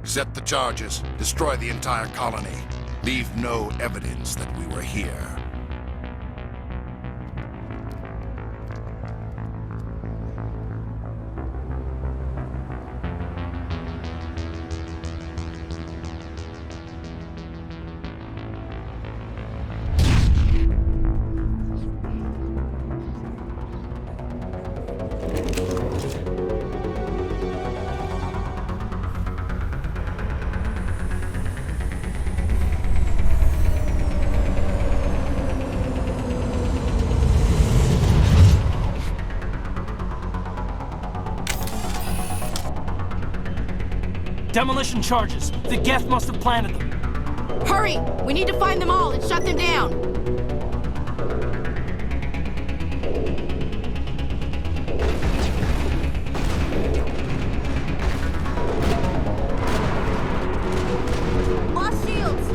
Set the charges. Destroy the entire colony. Leave no evidence that we were here. Demolition charges. The Geth must have planted them. Hurry! We need to find them all and shut them down! Lost shields!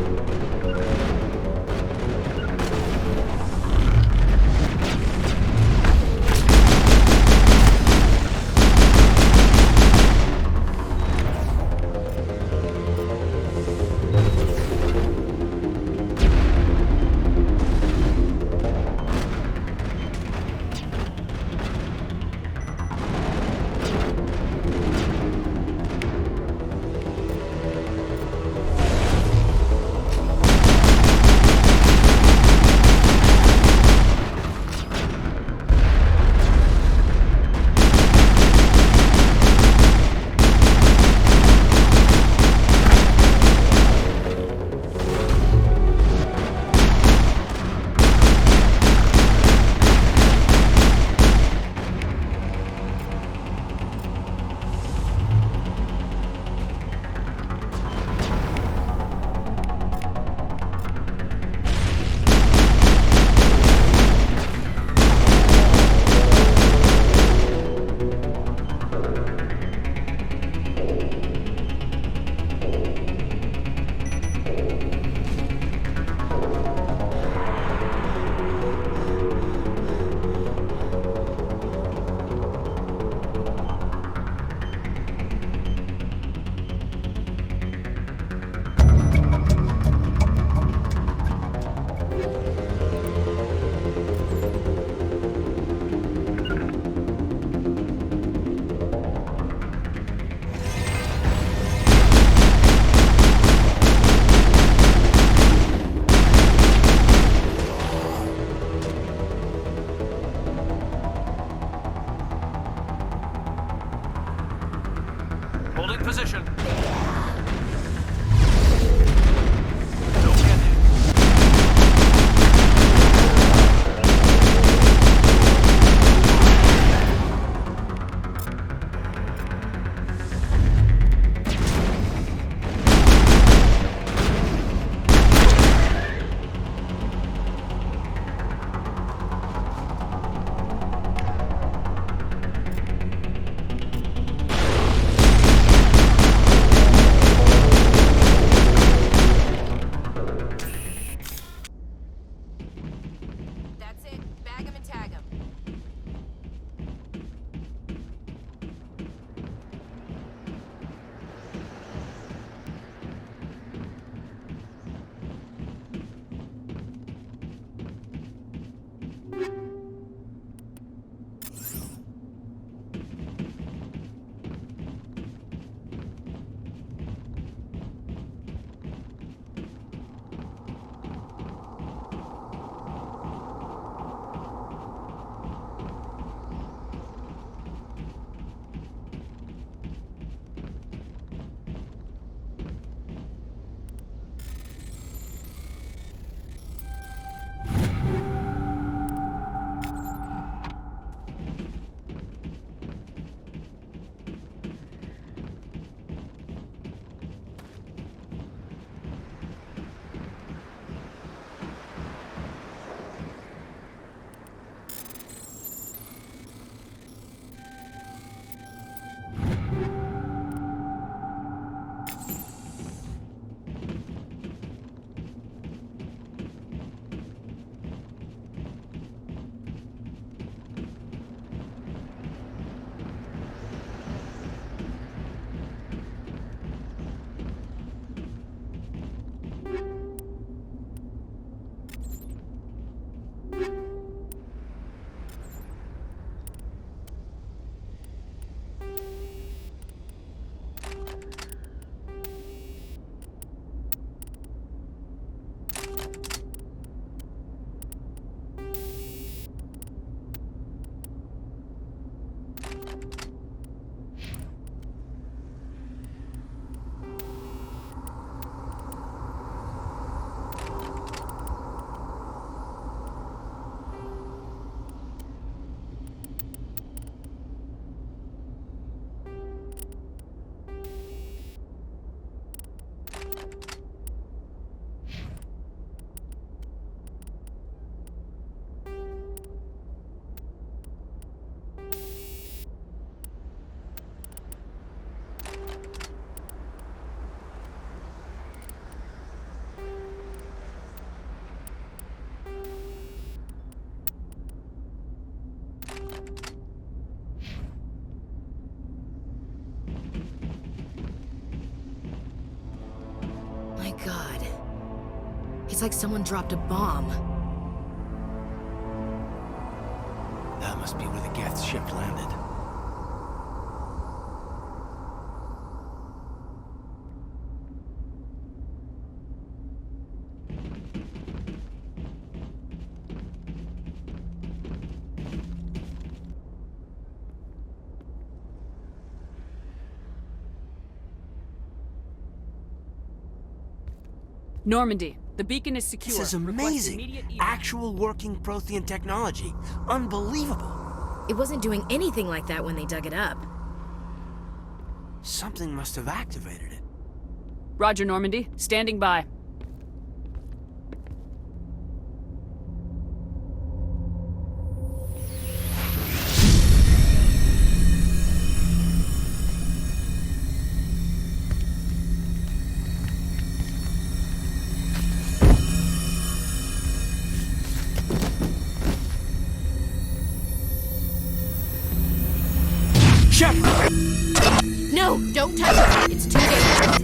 Holding position. Looks like someone dropped a bomb. That must be where the Geth's ship landed. Normandy, the beacon is secure. This is Request amazing! immediate evac. Actual working Prothean technology. Unbelievable! It wasn't doing anything like that when they dug it up. Something must have activated it. Roger, Normandy. Standing by. No, don't touch it. It's too dangerous.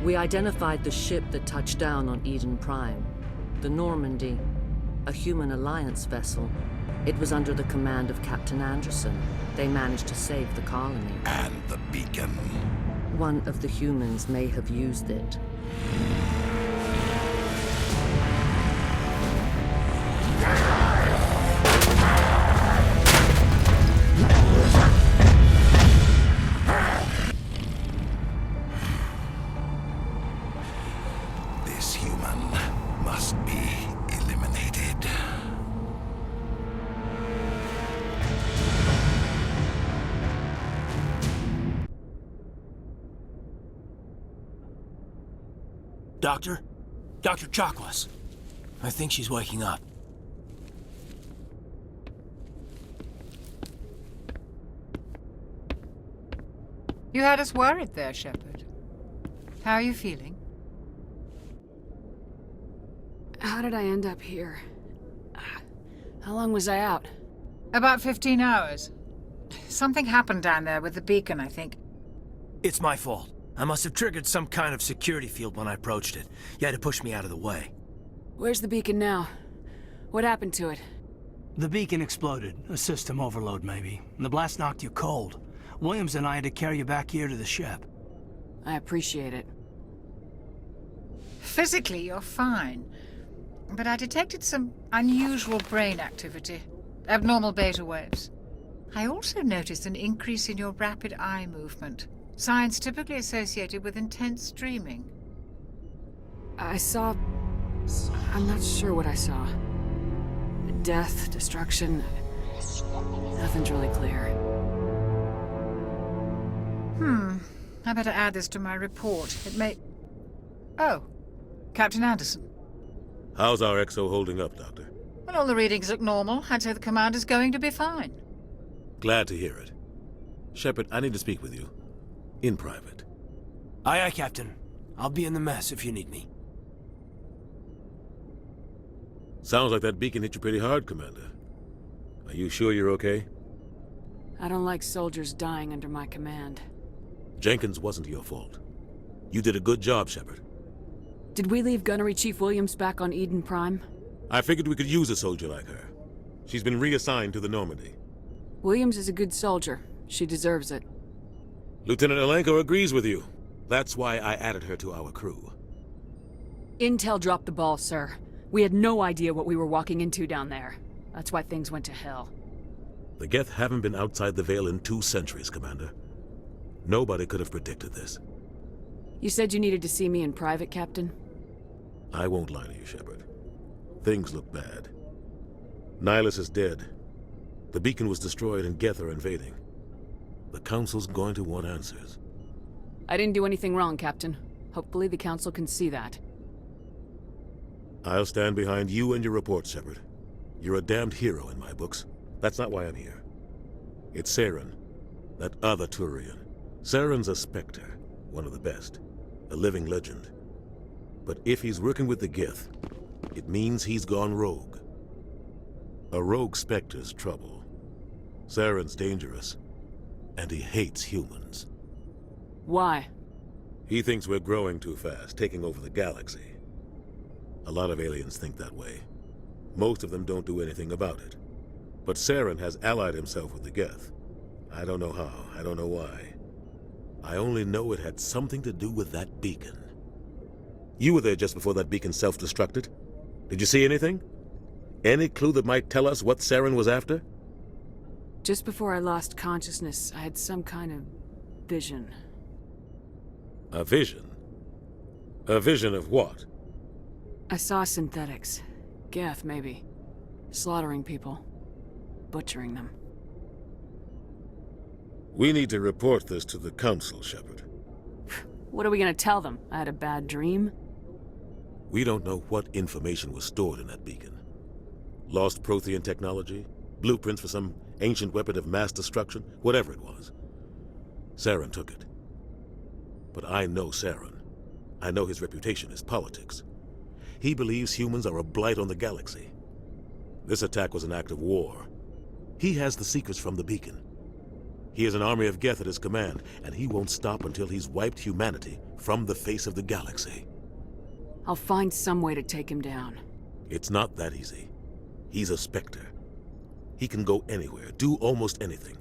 We identified the ship that touched down on Eden Prime. The Normandy, a human alliance vessel. It was under the command of Captain Anderson. They managed to save the colony. And the beacon. One of the humans may have used it. This human must be eliminated. Doctor? Dr. Chakwas. I think she's waking up. You had us worried there, Shepard. How are you feeling? How did I end up here? How long was I out? About 15 hours. Something happened down there with the beacon, I think. It's my fault. I must have triggered some kind of security field when I approached it. You had to push me out of the way. Where's the beacon now? What happened to it? The beacon exploded. A system overload, maybe. The blast knocked you cold. Williams and I had to carry you back here to the ship. I appreciate it. Physically, you're fine. But I detected some unusual brain activity. Abnormal beta waves. I also noticed an increase in your rapid eye movement. Signs typically associated with intense dreaming. I saw... I'm not sure what I saw. Death, destruction... Nothing's really clear. I better add this to my report. It may... Oh, Captain Anderson. How's our XO holding up, Doctor? Well, all the readings look normal. I'd say the commander's going to be fine. Glad to hear it. Shepard, I need to speak with you. In private. Aye, aye, Captain. I'll be in the mess if you need me. Sounds like that beacon hit you pretty hard, Commander. Are you sure you're okay? I don't like soldiers dying under my command. Jenkins wasn't your fault. You did a good job, Shepard. Did we leave Gunnery Chief Williams back on Eden Prime? I figured we could use a soldier like her. She's been reassigned to the Normandy. Williams is a good soldier. She deserves it. Lieutenant Alenko agrees with you. That's why I added her to our crew. Intel dropped the ball, sir. We had no idea what we were walking into down there. That's why things went to hell. The Geth haven't been outside the Veil in 2 centuries, Commander. Nobody could have predicted this. You said you needed to see me in private, Captain? I won't lie to you, Shepard. Things look bad. Nihilus is dead. The beacon was destroyed and Geth are invading. The Council's going to want answers. I didn't do anything wrong, Captain. Hopefully the Council can see that. I'll stand behind you and your report, Shepard. You're a damned hero in my books. That's not why I'm here. It's Saren, that other Turian. Saren's a Spectre, one of the best, a living legend. But if he's working with the Geth, it means he's gone rogue. A rogue Spectre's trouble. Saren's dangerous, and he hates humans. Why? He thinks we're growing too fast, taking over the galaxy. A lot of aliens think that way. Most of them don't do anything about it. But Saren has allied himself with the Geth. I don't know how, I don't know why. I only know it had something to do with that beacon. You were there just before that beacon self-destructed. Did you see anything? Any clue that might tell us what Saren was after? Just before I lost consciousness, I had some kind of vision. A vision? A vision of what? I saw synthetics. Geth, maybe. Slaughtering people. Butchering them. We need to report this to the Council, Shepard. What are we gonna tell them? I had a bad dream? We don't know what information was stored in that beacon. Lost Prothean technology? Blueprints for some ancient weapon of mass destruction? Whatever it was. Saren took it. But I know Saren. I know his reputation is politics. He believes humans are a blight on the galaxy. This attack was an act of war. He has the secrets from the beacon. He has an army of Geth at his command, and he won't stop until he's wiped humanity from the face of the galaxy. I'll find some way to take him down. It's not that easy. He's a Spectre. He can go anywhere, do almost anything.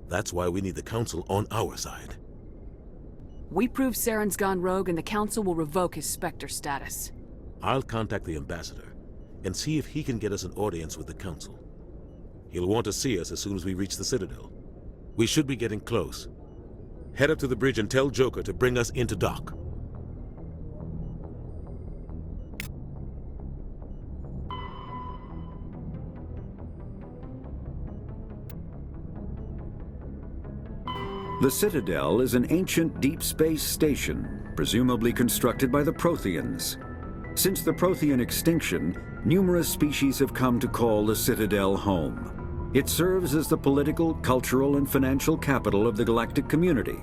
That's why we need the Council on our side. We prove Saren's gone rogue and the Council will revoke his Spectre status. I'll contact the Ambassador and see if he can get us an audience with the Council. He'll want to see us as soon as we reach the Citadel. We should be getting close. Head up to the bridge and tell Joker to bring us into dock. The Citadel is an ancient deep space station, presumably constructed by the Protheans. Since the Prothean extinction, numerous species have come to call the Citadel home. It serves as the political, cultural, and financial capital of the galactic community.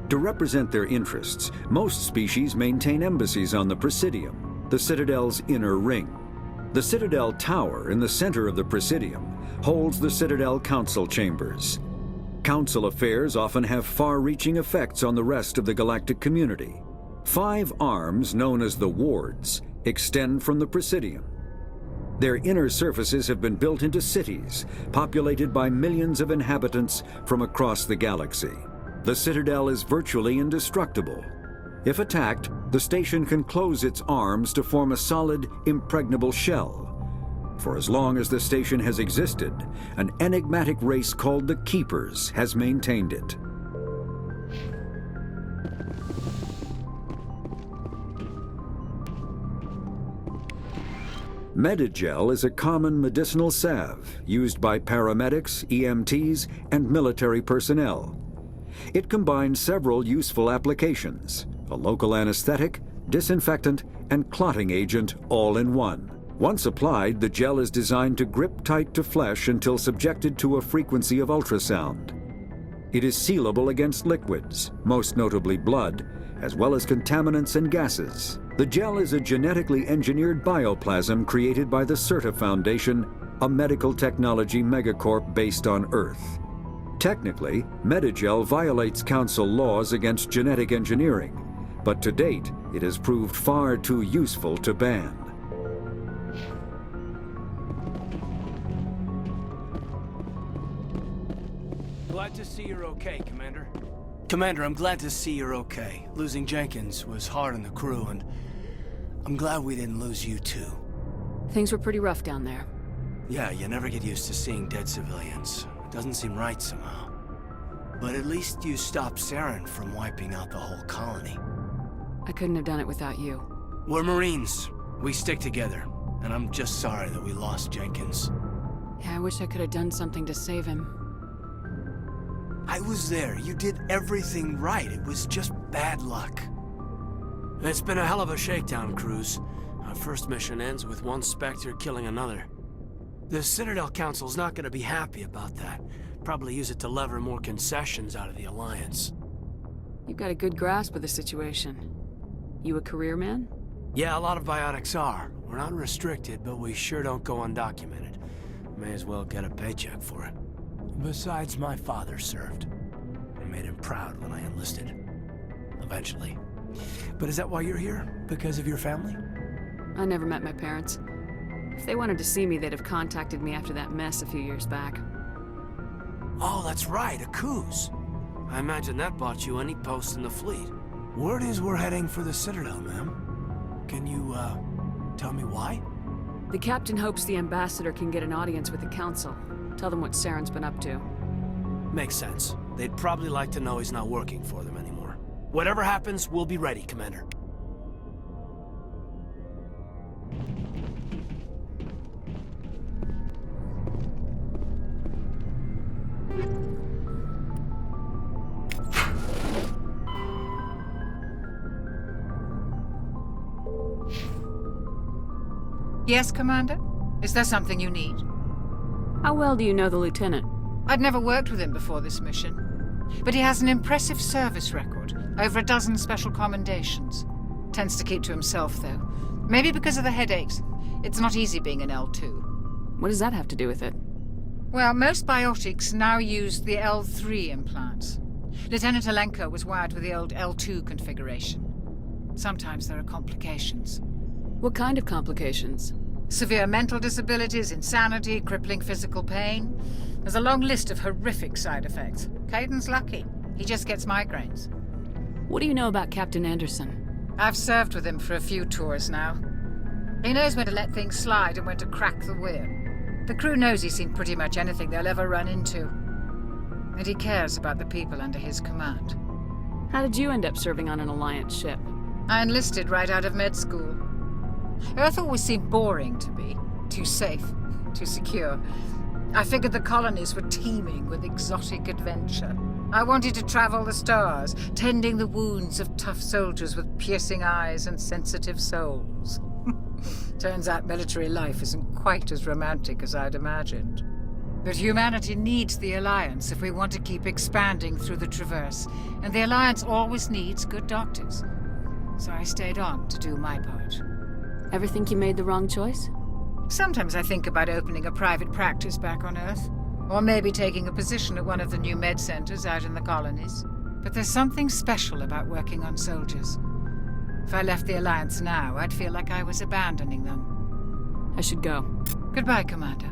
To represent their interests, most species maintain embassies on the Presidium, the Citadel's inner ring. The Citadel Tower in the center of the Presidium holds the Citadel Council Chambers. Council affairs often have far-reaching effects on the rest of the galactic community. 5 arms, known as the wards, extend from the Presidium. Their inner surfaces have been built into cities, populated by millions of inhabitants from across the galaxy. The Citadel is virtually indestructible. If attacked, the station can close its arms to form a solid, impregnable shell. For as long as the station has existed, an enigmatic race called the Keepers has maintained it. Medigel is a common medicinal salve used by paramedics, EMTs, and military personnel. It combines several useful applications: a local anesthetic, disinfectant, and clotting agent all in one. Once applied, the gel is designed to grip tight to flesh until subjected to a frequency of ultrasound. It is sealable against liquids, most notably blood, as well as contaminants and gases. The gel is a genetically engineered bioplasm created by the Certa Foundation, a medical technology megacorp based on Earth. Technically, Medigel violates Council laws against genetic engineering, but to date, it has proved far too useful to ban. Glad to see you're okay, Commander. Commander, I'm glad to see you're okay. Losing Jenkins was hard on the crew, and I'm glad we didn't lose you too. Things were pretty rough down there. Yeah, you never get used to seeing dead civilians. It doesn't seem right somehow. But at least you stopped Saren from wiping out the whole colony. I couldn't have done it without you. We're Marines. We stick together. And I'm just sorry that we lost Jenkins. Yeah, I wish I could have done something to save him. I was there. You did everything right. It was just bad luck. It's been a hell of a shakedown, Cruz. Our first mission ends with one Spectre killing another. The Citadel Council's not gonna be happy about that. Probably use it to lever more concessions out of the Alliance. You've got a good grasp of the situation. You a career man? Yeah, a lot of Biotics are. We're not restricted, but we sure don't go undocumented. May as well get a paycheck for it. Besides, my father served. I made him proud when I enlisted. Eventually. But is that why you're here? Because of your family? I never met my parents. If they wanted to see me, they'd have contacted me after that mess a few years back. Oh, that's right, a cruise. I imagine that bought you any post in the fleet. Word is we're heading for the Citadel, ma'am. Can you, tell me why? The captain hopes the ambassador can get an audience with the council. Tell them what Saren's been up to. Makes sense. They'd probably like to know he's not working for them anymore. Whatever happens, we'll be ready, Commander. Yes, Commander? Is there something you need? How well do you know the lieutenant? I'd never worked with him before this mission. But he has an impressive service record, over a dozen special commendations. Tends to keep to himself, though. Maybe because of the headaches. It's not easy being an L2. What does that have to do with it? Well, most Biotics now use the L3 implants. Lieutenant Alenko was wired with the old L2 configuration. Sometimes there are complications. What kind of complications? Severe mental disabilities, insanity, crippling physical pain. There's a long list of horrific side effects. Caden's lucky. He just gets migraines. What do you know about Captain Anderson? I've served with him for a few tours now. He knows when to let things slide and when to crack the whip. The crew knows he's seen pretty much anything they'll ever run into. And he cares about the people under his command. How did you end up serving on an Alliance ship? I enlisted right out of med school. Earth always seemed boring to me. Too safe, too secure. I figured the colonies were teeming with exotic adventure. I wanted to travel the stars, tending the wounds of tough soldiers with piercing eyes and sensitive souls. Turns out military life isn't quite as romantic as I'd imagined. But humanity needs the Alliance if we want to keep expanding through the Traverse, and the Alliance always needs good doctors. So I stayed on to do my part. Ever think you made the wrong choice? Sometimes I think about opening a private practice back on Earth. Or maybe taking a position at one of the new med centers out in the colonies. But there's something special about working on soldiers. If I left the Alliance now, I'd feel like I was abandoning them. I should go. Goodbye, Commander.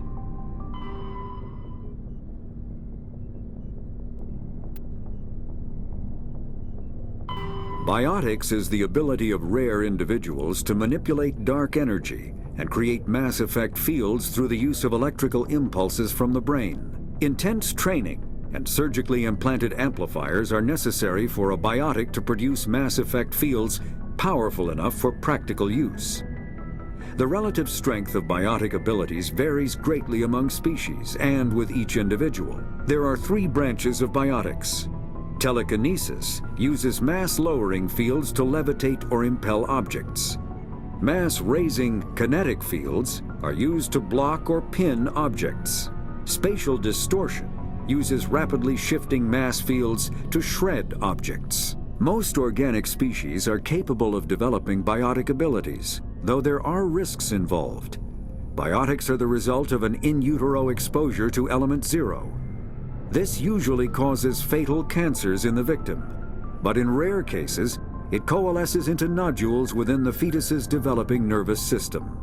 Biotics is the ability of rare individuals to manipulate dark energy and create mass effect fields through the use of electrical impulses from the brain. Intense training and surgically implanted amplifiers are necessary for a biotic to produce mass effect fields powerful enough for practical use. The relative strength of biotic abilities varies greatly among species and with each individual. There are 3 branches of biotics. Telekinesis uses mass-lowering fields to levitate or impel objects. Mass-raising kinetic fields are used to block or pin objects. Spatial distortion uses rapidly shifting mass fields to shred objects. Most organic species are capable of developing biotic abilities, though there are risks involved. Biotics are the result of an in utero exposure to element 0. This usually causes fatal cancers in the victim, but in rare cases, it coalesces into nodules within the fetus's developing nervous system.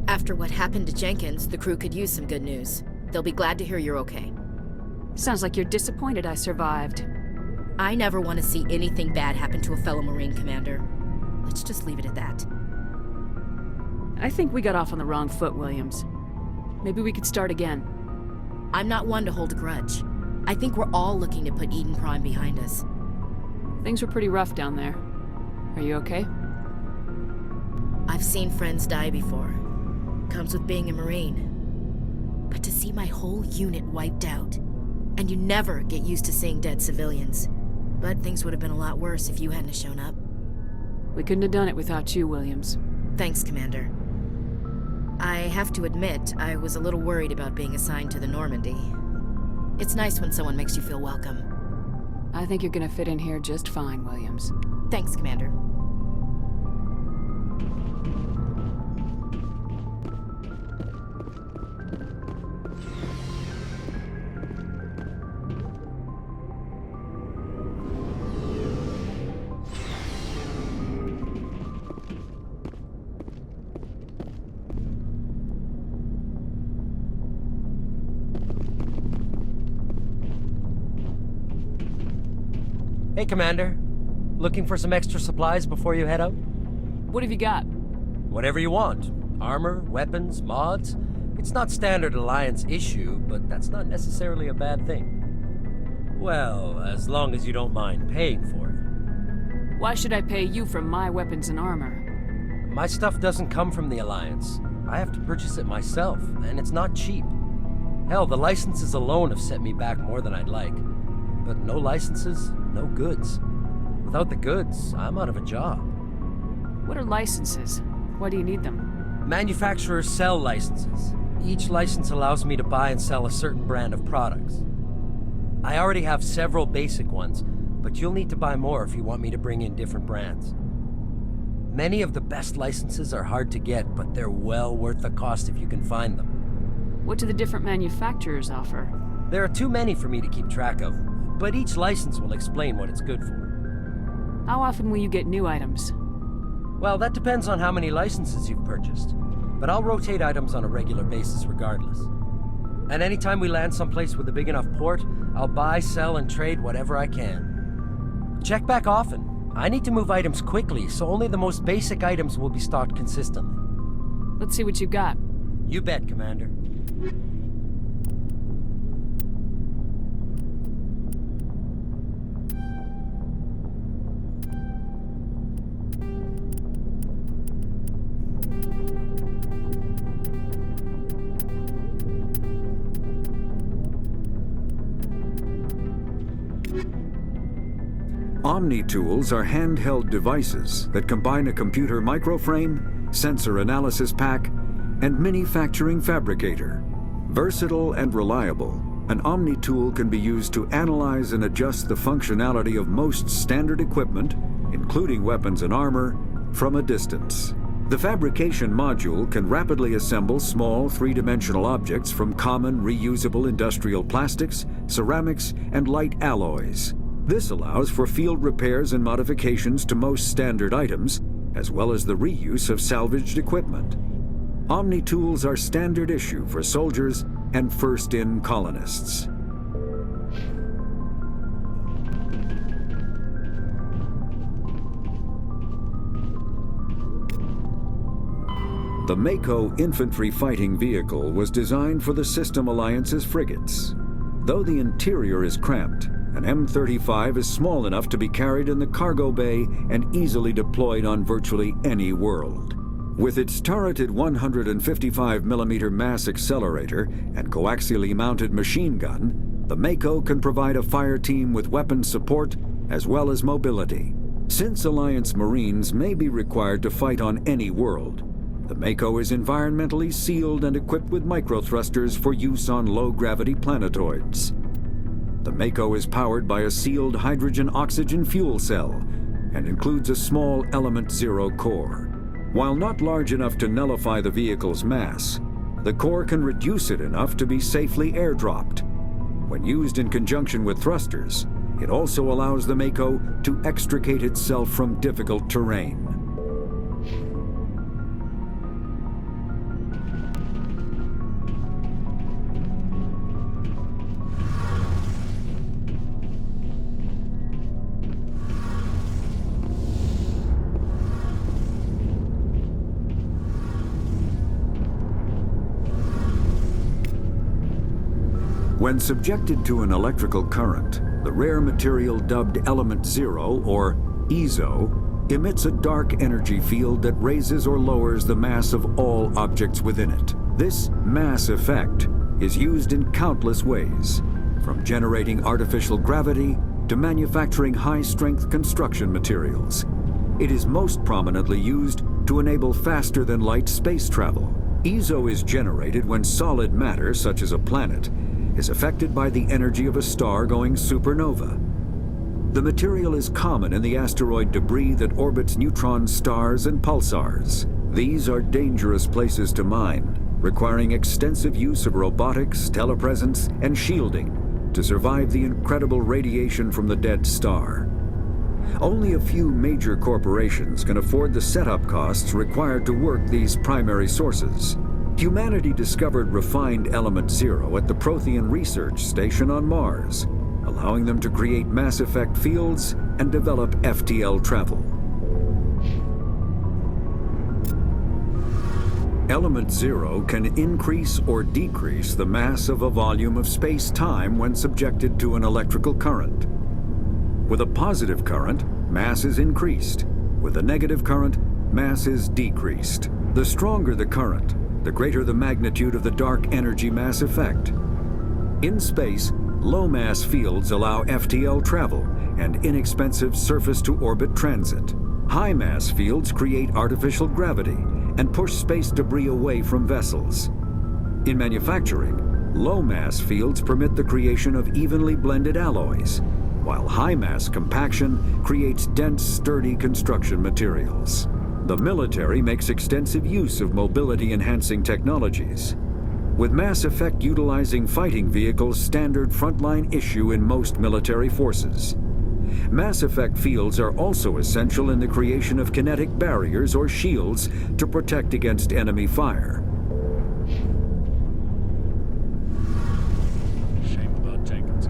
After what happened to Jenkins, the crew could use some good news. They'll be glad to hear you're okay. Sounds like you're disappointed I survived. I never want to see anything bad happen to a fellow Marine, Commander. Let's just leave it at that. I think we got off on the wrong foot, Williams. Maybe we could start again. I'm not one to hold a grudge. I think we're all looking to put Eden Prime behind us. Things were pretty rough down there. Are you okay? I've seen friends die before. Comes with being a Marine. But to see my whole unit wiped out, and you never get used to seeing dead civilians. But things would have been a lot worse if you hadn't shown up. We couldn't have done it without you, Williams. Thanks, Commander. I have to admit, I was a little worried about being assigned to the Normandy. It's nice when someone makes you feel welcome. I think you're gonna fit in here just fine, Williams. Thanks, Commander. Hey, Commander. Looking for some extra supplies before you head out? What have you got? Whatever you want. Armor, weapons, mods. It's not standard Alliance issue, but that's not necessarily a bad thing. Well, as long as you don't mind paying for it. Why should I pay you for my weapons and armor? My stuff doesn't come from the Alliance. I have to purchase it myself, and it's not cheap. Hell, the licenses alone have set me back more than I'd like. But no licenses, no goods. Without the goods, I'm out of a job. What are licenses? Why do you need them? Manufacturers sell licenses. Each license allows me to buy and sell a certain brand of products. I already have several basic ones, but you'll need to buy more if you want me to bring in different brands. Many of the best licenses are hard to get, but they're well worth the cost if you can find them. What do the different manufacturers offer? There are too many for me to keep track of, but each license will explain what it's good for. How often will you get new items? Well, that depends on how many licenses you've purchased, but I'll rotate items on a regular basis regardless. And anytime we land someplace with a big enough port, I'll buy, sell, and trade whatever I can. Check back often. I need to move items quickly, so only the most basic items will be stocked consistently. Let's see what you've got. You bet, Commander. Omnitools are handheld devices that combine a computer microframe, sensor analysis pack, and manufacturing fabricator. Versatile and reliable, an Omnitool can be used to analyze and adjust the functionality of most standard equipment, including weapons and armor, from a distance. The fabrication module can rapidly assemble small three-dimensional objects from common reusable industrial plastics, ceramics, and light alloys. This allows for field repairs and modifications to most standard items, as well as the reuse of salvaged equipment. Omnitools are standard issue for soldiers and first-in colonists. The Mako infantry fighting vehicle was designed for the System Alliance's frigates. Though the interior is cramped, an M35 is small enough to be carried in the cargo bay and easily deployed on virtually any world. With its turreted 155mm mass accelerator and coaxially mounted machine gun, the Mako can provide a fire team with weapon support as well as mobility. Since Alliance Marines may be required to fight on any world, the Mako is environmentally sealed and equipped with microthrusters for use on low-gravity planetoids. The Mako is powered by a sealed hydrogen-oxygen fuel cell and includes a small Element Zero core. While not large enough to nullify the vehicle's mass, the core can reduce it enough to be safely airdropped. When used in conjunction with thrusters, it also allows the Mako to extricate itself from difficult terrain. When subjected to an electrical current, the rare material dubbed Element Zero, or EZO, emits a dark energy field that raises or lowers the mass of all objects within it. This mass effect is used in countless ways, from generating artificial gravity to manufacturing high-strength construction materials. It is most prominently used to enable faster-than-light space travel. EZO is generated when solid matter, such as a planet, is affected by the energy of a star going supernova. The material is common in the asteroid debris that orbits neutron stars and pulsars. These are dangerous places to mine, requiring extensive use of robotics, telepresence, and shielding to survive the incredible radiation from the dead star. Only a few major corporations can afford the setup costs required to work these primary sources. Humanity discovered refined Element Zero at the Prothean Research Station on Mars, allowing them to create mass effect fields and develop FTL travel. Element Zero can increase or decrease the mass of a volume of space-time when subjected to an electrical current. With a positive current, mass is increased. With a negative current, mass is decreased. The stronger the current, the greater the magnitude of the dark energy mass effect. In space, low-mass fields allow FTL travel and inexpensive surface-to-orbit transit. High-mass fields create artificial gravity and push space debris away from vessels. In manufacturing, low-mass fields permit the creation of evenly blended alloys, while high-mass compaction creates dense, sturdy construction materials. The military makes extensive use of mobility-enhancing technologies, with Mass Effect utilizing fighting vehicles standard frontline issue in most military forces. Mass Effect fields are also essential in the creation of kinetic barriers or shields to protect against enemy fire. Shame about Jenkins.